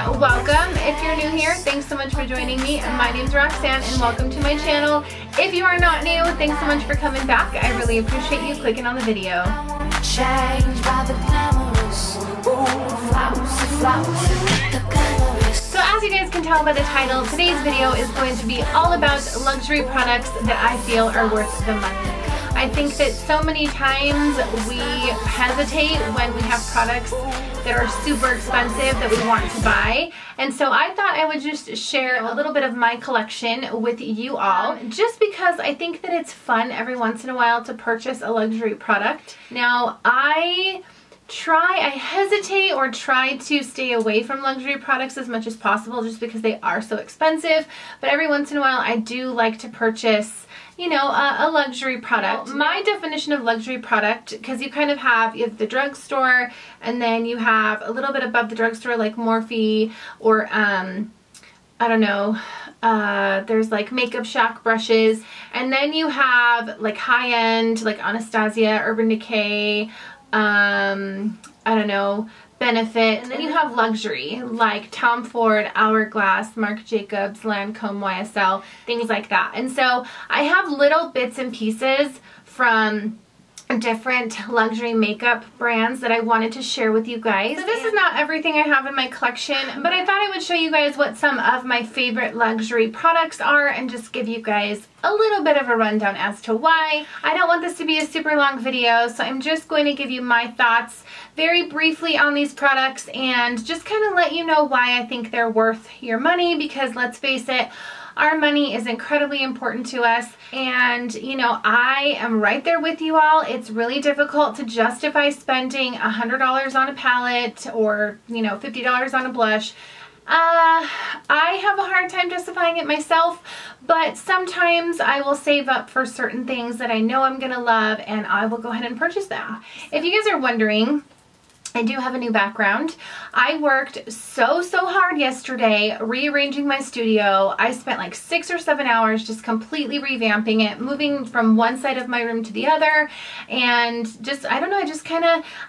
welcome. If you're new here, thanks so much for joining me. My name's Roxanne and welcome to my channel. If you are not new, thanks so much for coming back. I really appreciate you clicking on the video. So as you guys can tell by the title, today's video is going to be all about luxury products that I feel are worth the money. I think that so many times we hesitate when we have products that are super expensive that we want to buy. And so I thought I would just share a little bit of my collection with you all, just because I think that it's fun every once in a while to purchase a luxury product. Now I hesitate or try to stay away from luxury products as much as possible just because they are so expensive, but every once in a while I do like to purchase, you know, a luxury product. My definition of luxury product, because you have the drugstore, and then you have a little bit above the drugstore like Morphe, or I don't know, there's like Makeup Shack brushes, and then you have like high-end like Anastasia, Urban Decay, I don't know, Benefit, and then you have luxury like Tom Ford, Hourglass, Marc Jacobs, Lancome, YSL, things like that. And so I have little bits and pieces from different luxury makeup brands that I wanted to share with you guys. So this is not everything I have in my collection, but I thought I would show you guys what some of my favorite luxury products are and just give you guys a little bit of a rundown as to why. I don't want this to be a super long video, so I'm just going to give you my thoughts very briefly on these products and just kind of let you know why I think they're worth your money, because let's face it, our money is incredibly important to us, and you know, I am right there with you all. It's really difficult to justify spending $100 on a palette or, you know, $50 on a blush. I have a hard time justifying it myself, but sometimes I will save up for certain things that I know I'm gonna love, and I will go ahead and purchase them. If you guys are wondering, I do have a new background. I worked so hard yesterday rearranging my studio. I spent like 6 or 7 hours just completely revamping it, moving from one side of my room to the other, and just, I don't know,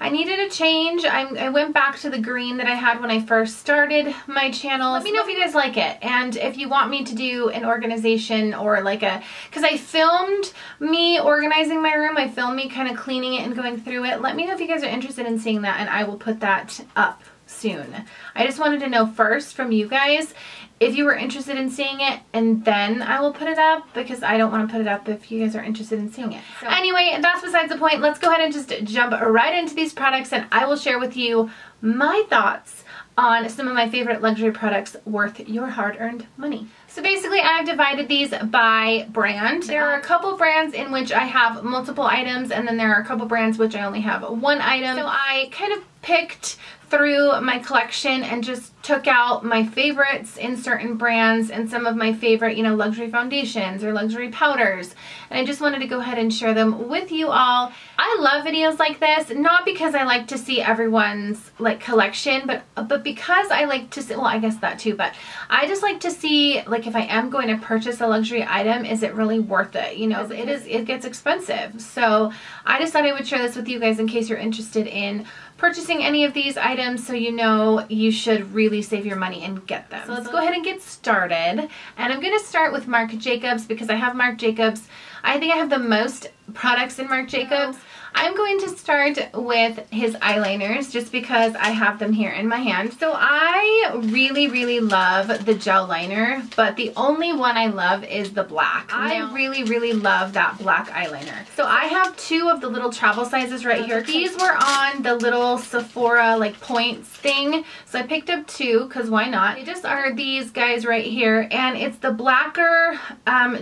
I needed a change. I went back to the green that I had when I first started my channel. Let me know if you guys like it, and if you want me to do an organization or like because I filmed me organizing my room, I filmed me kind of cleaning it and going through it. Let me know if you guys are interested in seeing that, and I will put that up soon. I just wanted to know first from you guys if you were interested in seeing it, and then I will put it up, because I don't want to put it up if you guys are interested in seeing it. So anyway, that's besides the point. Let's go ahead and just jump right into these products, and I will share with you my thoughts on some of my favorite luxury products worth your hard-earned money. So basically, I've divided these by brand. There are a couple brands in which I have multiple items, and then there are a couple brands which I only have one item. So I kind of picked through my collection and just took out my favorites in certain brands and some of my favorite, you know, luxury foundations or luxury powders, and I just wanted to go ahead and share them with you all. I love videos like this, not because I like to see everyone's like collection, but because I like to see, well, I guess that too, but I just like to see, like, if I am going to purchase a luxury item, is it really worth it? You know, it gets expensive. So I just thought I would share this with you guys in case you're interested in purchasing any of these items, so you know you should really save your money and get them. So let's go ahead and get started. And I'm going to start with Marc Jacobs because I have Marc Jacobs. I think I have the most products in Marc Jacobs. I'm going to start with his eyeliners just because I have them here in my hand. So I really love the gel liner, but the only one I love is the black. I really love that black eyeliner. So I have two of the little travel sizes right here. These were on the little Sephora like points thing, so I picked up two because why not? They just are these guys right here, and it's the blacker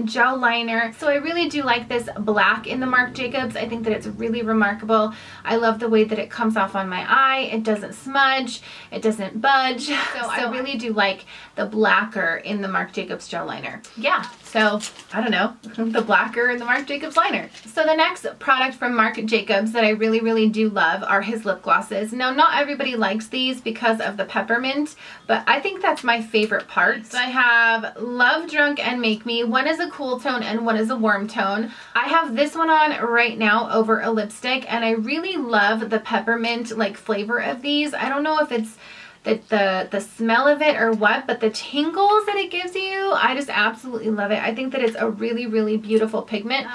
gel liner. So I really do like this black in the Marc Jacobs. I think that it's really remarkable. I love the way that it comes off on my eye. It doesn't smudge, it doesn't budge. So I really do like the blacker in the Marc Jacobs gel liner. Yeah, so I don't know, the blacker in the Marc Jacobs liner. So the next product from Marc Jacobs that I really do love are his lip glosses. Now, not everybody likes these because of the peppermint, but I think that's my favorite part. So I have Love Drunk and Make Me. One is a cool tone and one is a warm tone. I have this one on right now over a lipstick, and I really love the peppermint like flavor of these. I don't know if it's the smell of it or what, but the tingles that it gives you, I just absolutely love it. I think that it's a really, really beautiful pigment.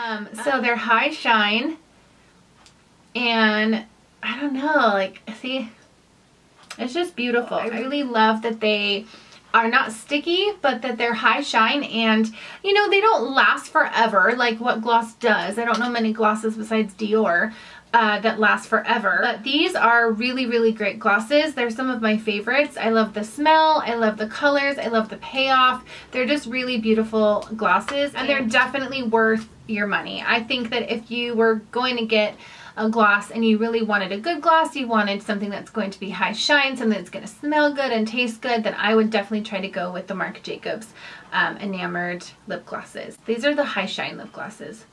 So they're high shine, and I don't know, like, see, it's just beautiful. I really love that they are not sticky, but that they're high shine, and you know, they don't last forever like what gloss does. I don't know many glosses besides Dior that last forever, but these are really, really great glosses. They're some of my favorites. I love the smell, I love the colors, I love the payoff. They're just really beautiful glosses, and they're definitely worth your money. I think that if you were going to get a gloss and you really wanted a good gloss, you wanted something that's going to be high shine, something that's going to smell good and taste good, then I would definitely try to go with the Marc Jacobs enamored lip glosses. These are the high shine lip glosses.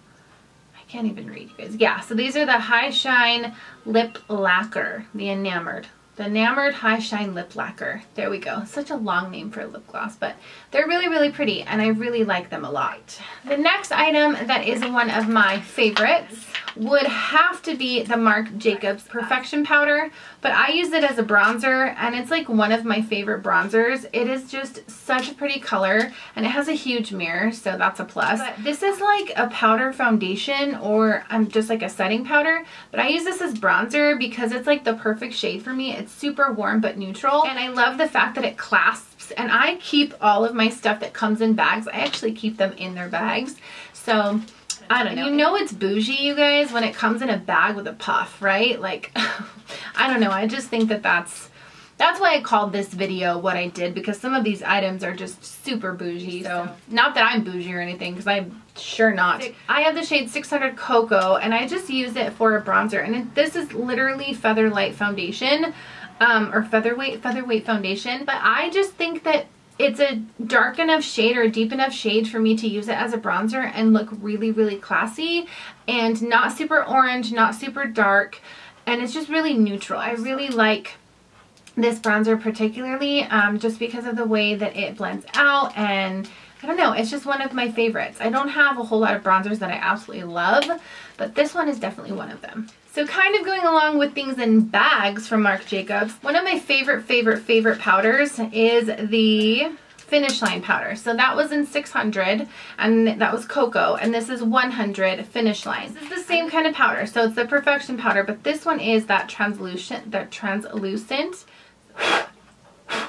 I can't even read, you guys. Yeah, so these are the high shine lip lacquer, the enamored high shine lip lacquer. There we go. Such a long name for a lip gloss, but they're really, really pretty, and I really like them a lot. The next item that is one of my favorites would have to be the Marc Jacobs Perfection Powder, but I use it as a bronzer, and it's like one of my favorite bronzers. It is just such a pretty color, and it has a huge mirror, so that's a plus. But this is like a powder foundation, or just like a setting powder, but I use this as bronzer because it's like the perfect shade for me. It's super warm but neutral, and I love the fact that it clasps, and I keep all of my stuff that comes in bags. I actually keep them in their bags, so I don't know. You know it's bougie, you guys, when it comes in a bag with a puff, right? Like, I don't know. I just think that that's why I called this video what I did, because some of these items are just super bougie. So, not that I'm bougie or anything, because I'm sure not. I have the shade 600 Cocoa, and I just use it for a bronzer. And this is literally Featherlight Foundation, or Featherweight Foundation. But I just think that it's a dark enough shade or a deep enough shade for me to use it as a bronzer and look really, really classy, and not super orange, not super dark, and it's just really neutral. I really like this bronzer particularly just because of the way that it blends out, and I don't know, it's just one of my favorites. I don't have a whole lot of bronzers that I absolutely love, but this one is definitely one of them. So kind of going along with things in bags from Marc Jacobs, one of my favorite powders is the Finish Line powder. So that was in 600, and that was Cocoa, and this is 100 Finish Line. This is the same kind of powder, so it's the Perfection powder, but this one is that translucent,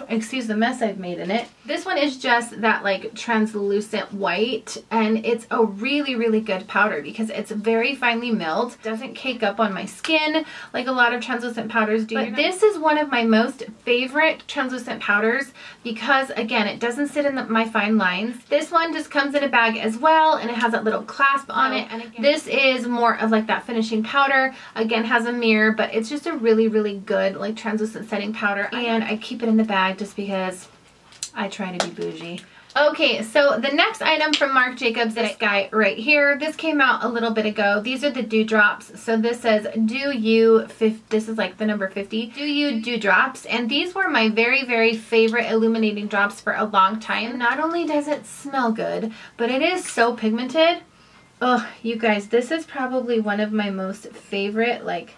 excuse the mess I've made in it. This one is just that like translucent white, and it's a really, really good powder because it's very finely milled. It doesn't cake up on my skin like a lot of translucent powders do. But this is one of my most favorite translucent powders because, again, it doesn't sit in my fine lines. This one just comes in a bag as well, and it has that little clasp on it. And again, this is more of like that finishing powder. Again, has a mirror, but it's just a really, really good like translucent setting powder, and I keep it in the bag just because I try to be bougie. Okay, so the next item from Marc Jacobs, this guy right here, this came out a little bit ago. These are the Dewdrops. So this says, this is like the number 50, Do You Dewdrops. And these were my very, very favorite illuminating drops for a long time. Not only does it smell good, but it is so pigmented. Oh, you guys, this is probably one of my most favorite, like,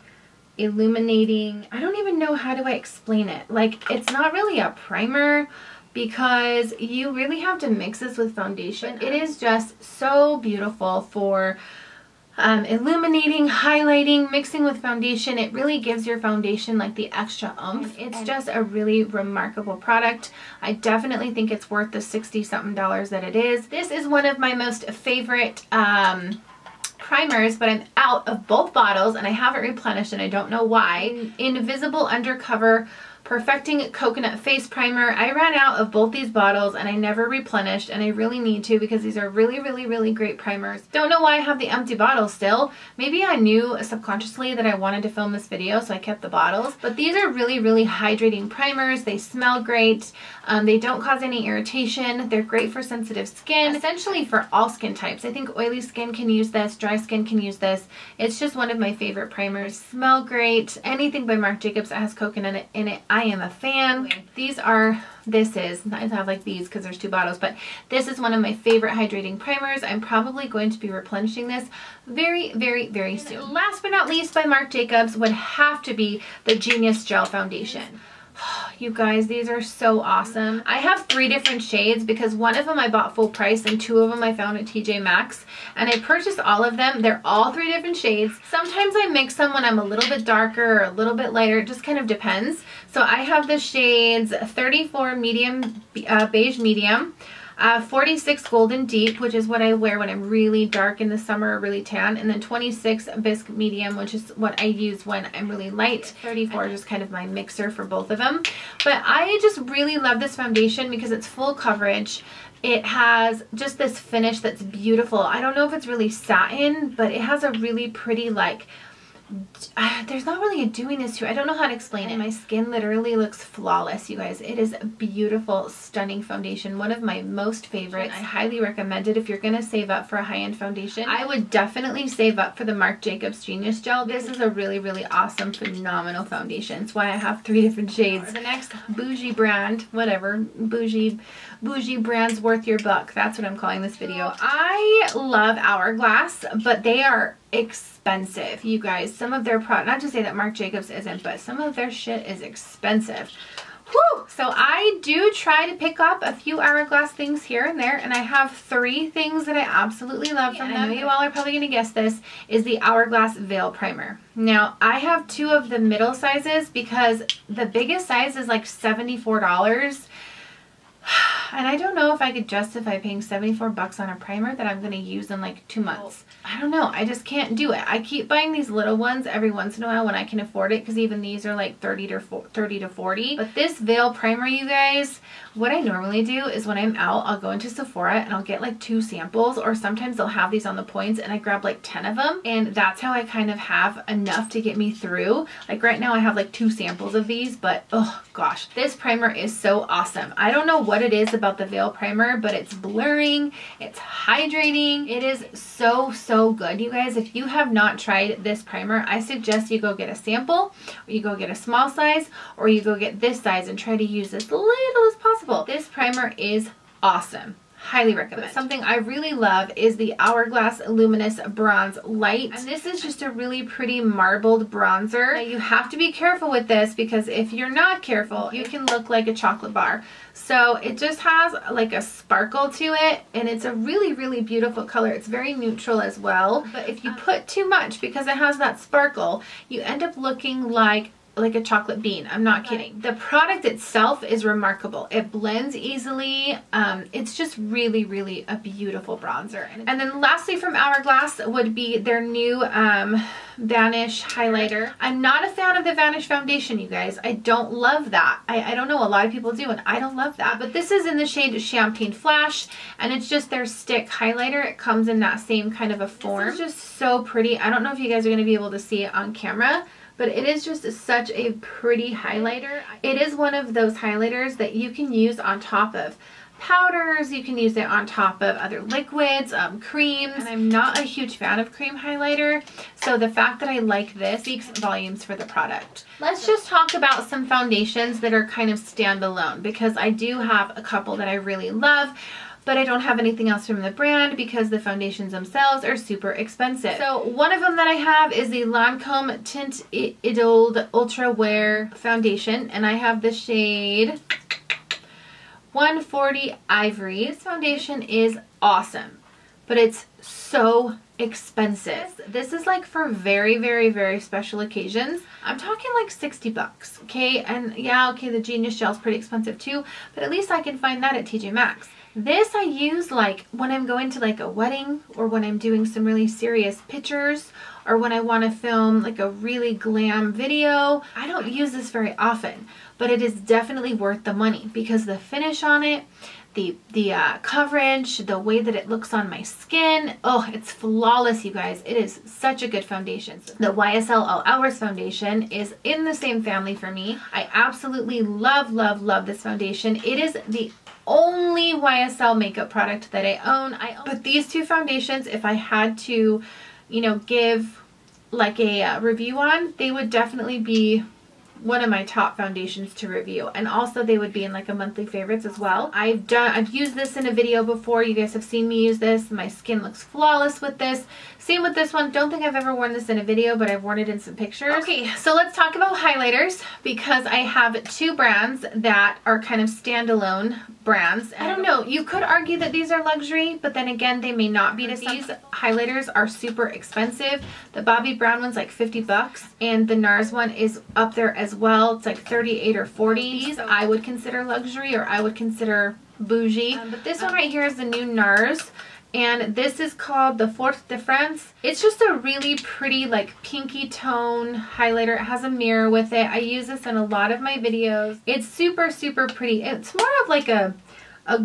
illuminating, I don't even know how do I explain it. Like, it's not really a primer because you really have to mix this with foundation. It is just so beautiful for illuminating, highlighting, mixing with foundation. It really gives your foundation like the extra oomph. It's just a really remarkable product. I definitely think it's worth the $60-something that it is. This is one of my most favorite primers, but I'm out of both bottles and I haven't replenished and I don't know why. Invisible Undercover Perfecting Coconut Face Primer. I ran out of both these bottles and I never replenished, and I really need to because these are really, really, really great primers. Don't know why I have the empty bottle still. Maybe I knew subconsciously that I wanted to film this video, so I kept the bottles. But these are really, really hydrating primers. They smell great. They don't cause any irritation. They're great for sensitive skin, essentially for all skin types. I think oily skin can use this, dry skin can use this. It's just one of my favorite primers. Smell great. Anything by Marc Jacobs that has coconut in it, I am a fan. These are, I have like these because there's two bottles, but this is one of my favorite hydrating primers. I'm probably going to be replenishing this very, very, very soon. Last but not least by Marc Jacobs would have to be the Genius Gel Foundation. you guys, these are so awesome. I have 3 different shades because one of them I bought full price and 2 of them I found at TJ Maxx, and I purchased all of them. They're all 3 different shades. Sometimes I mix them when I'm a little bit darker or a little bit lighter. It just kind of depends. So I have the shades 34 medium, beige medium, 46 golden deep, which is what I wear when I'm really dark in the summer or really tan, and then 26 bisque medium, which is what I use when I'm really light. 34 is just kind of my mixer for both of them. But I just really love this foundation because it's full coverage. It has just this finish that's beautiful. I don't know if it's really satin, but it has a really pretty, like, there's not really a dewiness to it. I don't know how to explain it. My skin literally looks flawless, you guys. It is a beautiful, stunning foundation. One of my most favorites. I highly recommend it if you're going to save up for a high-end foundation. I would definitely save up for the Marc Jacobs Genius Gel. This is a really, really awesome, phenomenal foundation. It's why I have 3 different shades. The next Boujee brand, whatever, Boujee brand's worth your buck. That's what I'm calling this video. I love Hourglass, but they are expensive, you guys. Some of their product, not to say that Marc Jacobs isn't, but some of their shit is expensive. Whew. So I do try to pick up a few Hourglass things here and there, and I have 3 things that I absolutely love from them. I know you all are probably going to guess this, is the Hourglass Veil Primer. Now, I have 2 of the middle sizes because the biggest size is like $74. And I don't know if I could justify paying 74 bucks on a primer that I'm going to use in like 2 months. I don't know. I just can't do it. I keep buying these little ones every once in a while when I can afford it, because even these are like 30 to 40. But this Veil Primer, you guys, what I normally do is when I'm out, I'll go into Sephora and I'll get like 2 samples, or sometimes they'll have these on the points and I grab like 10 of them. And that's how I kind of have enough to get me through. Like right now I have like 2 samples of these, but oh gosh, this primer is so awesome. I don't know what it is about the Veil Primer, but it's blurring, it's hydrating. It is so good, you guys. If you have not tried this primer, I suggest you go get a sample, or you go get a small size, or you go get this size and try to use as little as possible. This primer is awesome. Highly recommend. But something I really love is the Hourglass Luminous Bronze Light. And this is just a really pretty marbled bronzer. Now you have to be careful with this, because if you're not careful, you can look like a chocolate bar. So it just has like a sparkle to it, and it's a really beautiful color. It's very neutral as well. But if you put too much, because it has that sparkle, you end up looking like a chocolate bean. I'm not kidding. The product itself is remarkable. It blends easily. It's just really a beautiful bronzer. And then lastly from Hourglass would be their new Vanish highlighter. I'm not a fan of the Vanish foundation, you guys. I don't love that. I don't know, a lot of people do, and I don't love that. But this is in the shade Champagne Flash, and it's just their stick highlighter. It comes in that same kind of a form. It's just so pretty. I don't know if you guys are going to be able to see it on camera, but it is just such a pretty highlighter. It is one of those highlighters that you can use on top of powders, you can use it on top of other liquids, creams, and I'm not a huge fan of cream highlighter, so the fact that I like this speaks volumes for the product. Let's just talk about some foundations that are kind of standalone, because I do have a couple that I really love, but I don't have anything else from the brand because the foundations themselves are super expensive. So one of them that I have is the Lancome Tint Idoled Ultra Wear Foundation, and I have the shade 140 Ivory. This foundation is awesome, but it's so expensive. This is like for very special occasions. I'm talking like 60 bucks, okay? And yeah, okay, the Genius Gel is pretty expensive too, but at least I can find that at TJ Maxx. This I use like when I'm going to like a wedding, or when I'm doing some really serious pictures, or when I want to film like a really glam video. I don't use this very often, but it is definitely worth the money because the finish on it, the coverage, the way that it looks on my skin, oh, it's flawless, you guys. It is such a good foundation. The YSL All Hours foundation is in the same family for me. I absolutely love this foundation. It is the only YSL makeup product that I own. But these 2 foundations, if I had to, you know, give like a review on, they would definitely be one of my top foundations to review, and also they would be in like a monthly favorites as well. I've used this in a video before. You guys have seen me use this. My skin looks flawless with this. Same with this one. Don't think I've ever worn this in a video, but I've worn it in some pictures. Okay, so let's talk about highlighters, because I have two brands that are kind of standalone brands. I don't know, you could argue that these are luxury, but then again, they may not be to some. These highlighters are super expensive. The Bobbi Brown one's like 50 bucks, and the NARS one is up there as well. It's like 38 or 40. These I would consider luxury, or I would consider bougie. But this one right here is the new NARS. And this is called the Fourth de France. It's just a really pretty like pinky tone highlighter. It has a mirror with it. I use this in a lot of my videos. It's super, super pretty. It's more of like a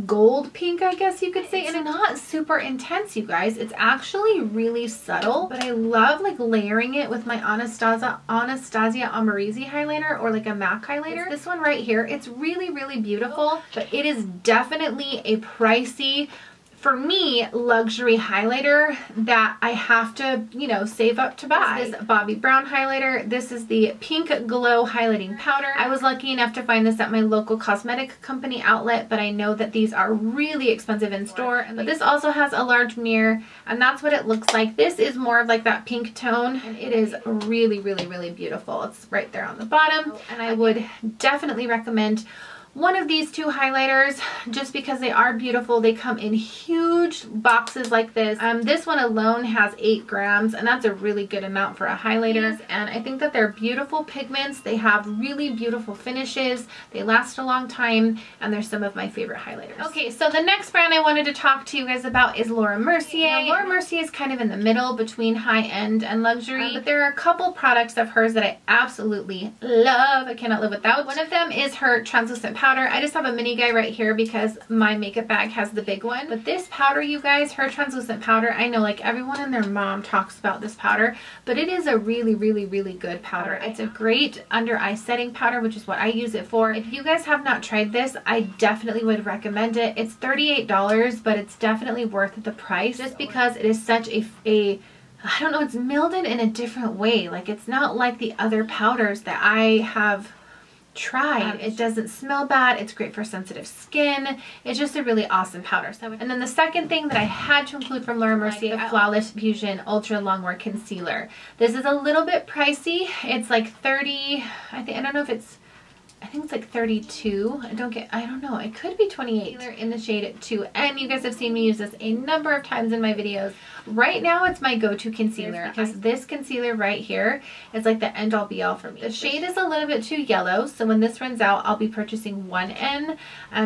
gold pink, I guess you could say. And it's not super intense, you guys. It's actually really subtle, but I love like layering it with my Anastasia Amorisi highlighter, or like a MAC highlighter. It's this one right here. It's really, really beautiful, but it is definitely a pricey, for me, luxury highlighter that I have to, you know, save up to buy. This is Bobbi Brown highlighter. This is the Pink Glow Highlighting Powder. I was lucky enough to find this at my local cosmetic company outlet, but I know that these are really expensive in store. But this also has a large mirror, and that's what it looks like. This is more of like that pink tone, and it is really, really, really beautiful. It's right there on the bottom, and I would definitely recommend one of these two highlighters just because they are beautiful. They come in huge boxes like this. This one alone has 8 grams, and that's a really good amount for a highlighter. And I think that they're beautiful pigments. They have really beautiful finishes. They last a long time, and they're some of my favorite highlighters. Okay, so the next brand I wanted to talk to you guys about is Laura Mercier. Now, Laura Mercier is kind of in the middle between high-end and luxury, but there are a couple products of hers that I absolutely love. I cannot live without. One of them is her translucent powder. I just have a mini guy right here because my makeup bag has the big one. But this powder, you guys, her translucent powder, I know like everyone and their mom talks about this powder, but it is a really, really, really good powder. It's a great under eye setting powder, which is what I use it for. If you guys have not tried this, I definitely would recommend it. It's $38, but it's definitely worth the price just because it is such I don't know, it's mildewed in a different way. Like, it's not like the other powders that I have tried. It doesn't smell bad. It's great for sensitive skin. It's just a really awesome powder. And then the second thing that I had to include from Laura Mercier, the Flawless Fusion Ultra Longwear Concealer. This is a little bit pricey. It's like 30, I think it's like 32. I don't know. It could be 28. In the shade 2N. You guys have seen me use this a number of times in my videos. Right now it's my go-to concealer because this concealer right here is like the end all be all for me. The shade is a little bit too yellow, so when this runs out, I'll be purchasing 1N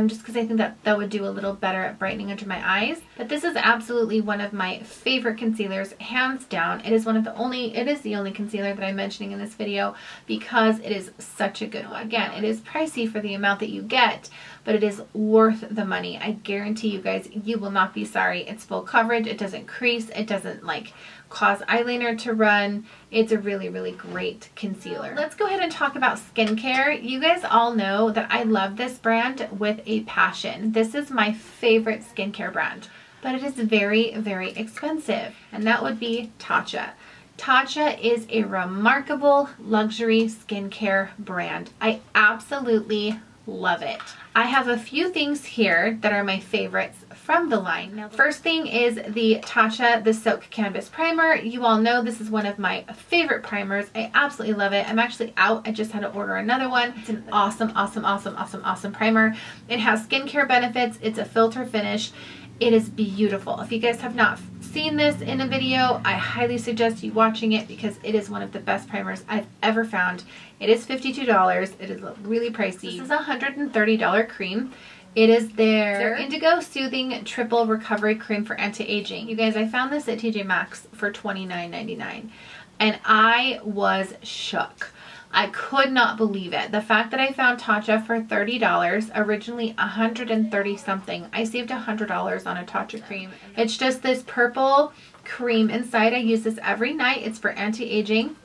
just because I think that would do a little better at brightening under my eyes. But this is absolutely one of my favorite concealers, hands down. It is the only concealer that I'm mentioning in this video because it is such a good one. Again, it is pricey for the amount that you get, but it is worth the money. I guarantee you guys, you will not be sorry. It's full coverage. It doesn't crease. It doesn't like cause eyeliner to run. It's a really, really great concealer. Let's go ahead and talk about skincare. You guys all know that I love this brand with a passion. This is my favorite skincare brand, but it is very, very expensive, and that would be Tatcha. Tatcha is a remarkable luxury skincare brand. I absolutely love it. I have a few things here that are my favorites from the line. Now, first thing is the Tatcha The Silk Canvas Primer. You all know this is one of my favorite primers. I absolutely love it. I'm actually out. I just had to order another one. It's an awesome, awesome, awesome, awesome, awesome primer. It has skincare benefits. It's a filter finish. It is beautiful. If you guys have not seen this in a video, I highly suggest you watching it because it is one of the best primers I've ever found. It is $52. It is really pricey. This is a $130 cream. It is their Indigo Soothing Triple Recovery Cream for Anti-Aging. You guys, I found this at TJ Maxx for $29.99 and I was shook. I could not believe it. The fact that I found Tatcha for $30, originally $130 something. I saved $100 on a Tatcha cream. It's just this purple cream inside. I use this every night. It's for anti-aging.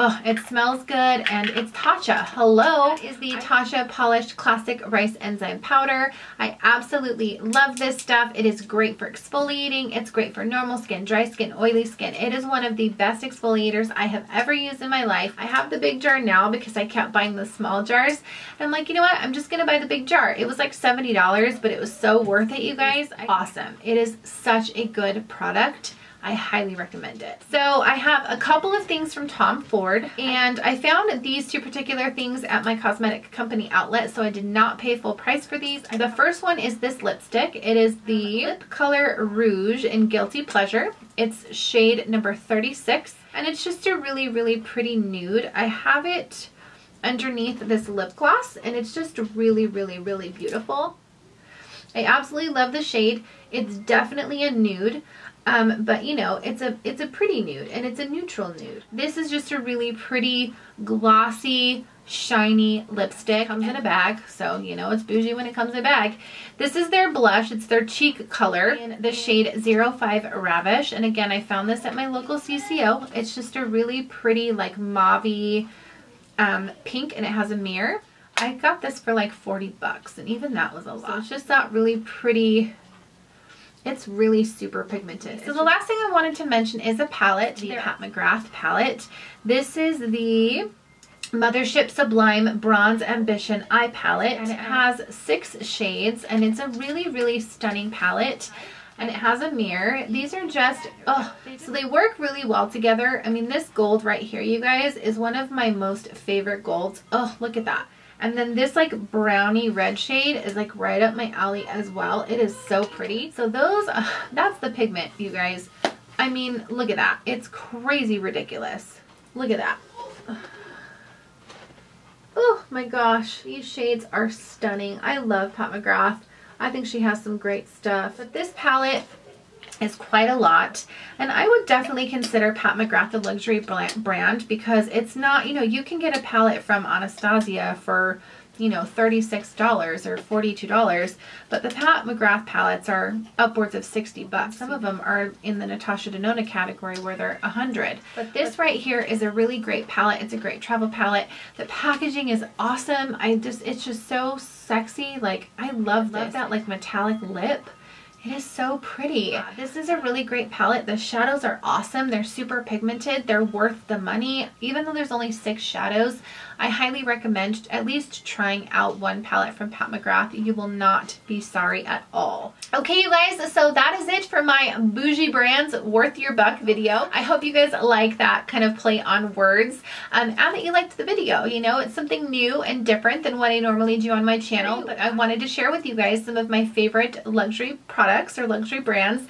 Oh, it smells good, and it's Tatcha. Hello. That is the Tatcha Polished Classic Rice Enzyme Powder. I absolutely love this stuff. It is great for exfoliating. It's great for normal skin, dry skin, oily skin. It is one of the best exfoliators I have ever used in my life. I have the big jar now because I kept buying the small jars. And I'm like, you know what? I'm just going to buy the big jar. It was like $70, but it was so worth it, you guys. Awesome. It is such a good product. I highly recommend it. So I have a couple of things from Tom Ford, and I found these two particular things at my cosmetic company outlet, so I did not pay full price for these. The first one is this lipstick. It is the Lip Color Rouge in Guilty Pleasure. It's shade number 36, and it's just a really, really pretty nude. I have it underneath this lip gloss, and it's just really, really, really beautiful. I absolutely love the shade. It's definitely a nude. But you know, it's a pretty nude, and it's a neutral nude. This is just a really pretty, glossy, shiny lipstick. Comes in a bag, so you know it's bougie when it comes in a bag. This is their blush. It's their cheek color in the shade 05 Ravish. And again, I found this at my local CCO. It's just a really pretty, like, mauve-y pink, and it has a mirror. I got this for like 40 bucks, and even that was a lot. So it's just that really pretty. It's really super pigmented. So the last thing I wanted to mention is a palette, the Pat McGrath palette. This is the Mothership Sublime Bronze Ambition Eye Palette, and it has 6 shades, and it's a really, really stunning palette. And it has a mirror. These are just, oh, so they work really well together. I mean, this gold right here, you guys, is one of my most favorite golds. Oh, look at that. And then this like brownie red shade is like right up my alley as well. It is so pretty. So those, that's the pigment, you guys. I mean, look at that. It's crazy ridiculous. Look at that. Oh my gosh. These shades are stunning. I love Pat McGrath. I think she has some great stuff. But this palette is quite a lot, and I would definitely consider Pat McGrath a luxury brand, because it's not, you know, you can get a palette from Anastasia for, you know, $36 or $42, but the Pat McGrath palettes are upwards of 60 bucks. Some of them are in the Natasha Denona category where they're 100. But this right here is a really great palette. It's a great travel palette. The packaging is awesome. It's just so sexy. Like, I love that like metallic lip. It is so pretty. This is a really great palette. The shadows are awesome. They're super pigmented. They're worth the money. Even though there's only 6 shadows, I highly recommend at least trying out one palette from Pat McGrath. You will not be sorry at all. Okay, you guys, so that is it for my bougie brands worth your buck video. I hope you guys like that kind of play on words, and that you liked the video. You know, it's something new and different than what I normally do on my channel, but I wanted to share with you guys some of my favorite luxury products or luxury brands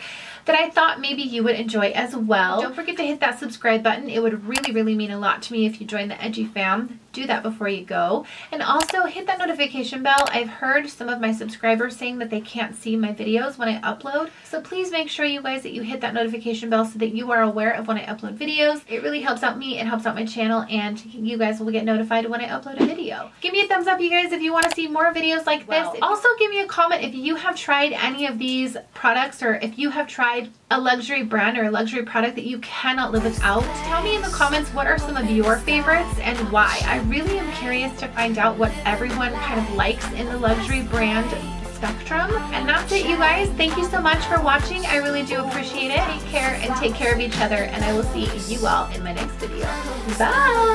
that I thought maybe you would enjoy as well. Don't forget to hit that subscribe button. It would really, really mean a lot to me if you join the Edgy fam. Do that before you go. And also hit that notification bell. I've heard some of my subscribers saying that they can't see my videos when I upload. So please make sure, you guys, that you hit that notification bell so that you are aware of when I upload videos. It really helps out me. It helps out my channel, and you guys will get notified when I upload a video. Give me a thumbs up, you guys, if you want to see more videos like this. Also, give me a comment if you have tried any of these products, or if you have tried a luxury brand or a luxury product that you cannot live without. Tell me in the comments what are some of your favorites and why. I really am curious to find out what everyone kind of likes in the luxury brand spectrum. And that's it, you guys. Thank you so much for watching. I really do appreciate it. Take care and take care of each other, and I will see you all in my next video. Bye!